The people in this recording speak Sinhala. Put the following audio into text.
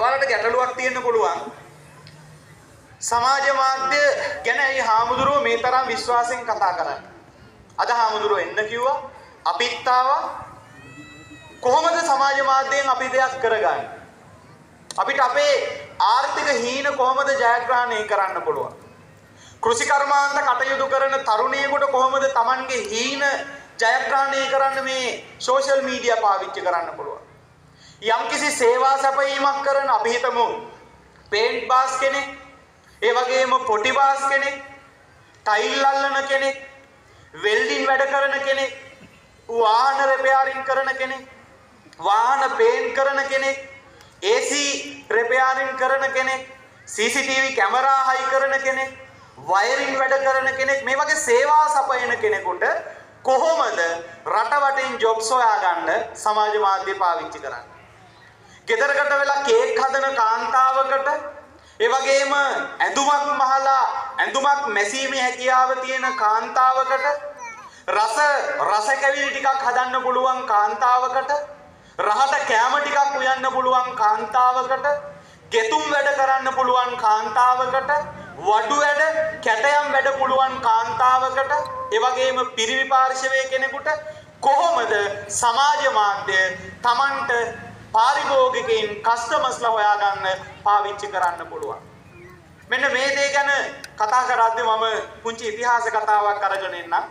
ඔයාලට ගැටලුවක් තියෙන්න පුළුවන්. සමාජ මාධ්‍ය ගැන ඇයි හාමුදුරුවෝ මේ තරම් විශ්වාසයෙන් කතා කරන්නේ? අද හාමුදුරුවෝ එන්න කිව්වා. අපිත් ආවා. කොහොමද සමාජ මාධ්‍යයෙන් අපි දෙයක් කරගන්නේ? අපිට අපේ ආර්ථික හීන කොහොමද ජයග්‍රහණය කරන්න පුළුවන්? කෘෂිකර්මාන්ත කටයුතු කරන තරුණයෙකුට කොහොමද Tamanගේ හීන ජයග්‍රහණය කරන්න මේ සෝෂල් මීඩියා පාවිච්චි කරන්න පුළුවන්? යම්කිසි සේවා සැපයීමක් කරන අපි හිතමු පේන්ට් බාස් කෙනෙක්, ඒ වගේම පොටි බාස් කෙනෙක්, ටයිල් අල්ලන කෙනෙක්, වෙල්ඩින් වැඩ කරන කෙනෙක්, වාහන රිපෙයාරින් කරන කෙනෙක්, වාහන පේන්ට් කරන කෙනෙක්, AC රිපෙයාරින් කරන කෙනෙක්, CCTV කැමරා හයි කරන කෙනෙක්, වයරින් වැඩ කරන කෙනෙක්, මේ වගේ සේවා සපයන කෙනෙකුට කොහොමද රට වටින් ජොබ්ස් හොයාගන්න සමාජ මාධ්‍ය පාවිච්චි කරන්නේ? ගෙදරකට වෙලා කේක් හදන කාන්තාවකට, ඒ වගේම ඇඳුමක් මහලා ඇඳුමක් මැසීමේ හැකියාව තියෙන කාන්තාවකට, රස කැවිලි ටිකක් හදන්න පුළුවන් කාන්තාවකට, රහට කෑම ටිකක් උයන්න පුළුවන් කාන්තාවකට, ගෙතුම් වැඩ කරන්න පුළුවන් කාන්තාවකට, වඩු වැඩ කැටයම් වැඩ පුළුවන් කාන්තාවකට, ඒ වගේම පිරිවි පාර්ශවයේ කෙනෙකුට කොහොමද සමාජ මාධ්‍ය Tamanට පාරිභෝගිකයින් කස්ටමර්ස්ලා හොයාගන්න පාවිච්චි කරන්න පුළුවන්? මෙන්න මේ දේ ගැන කතා කරද්දී මම පුංචි ඉතිහාස කතාවක් අරගෙන එන්නම්.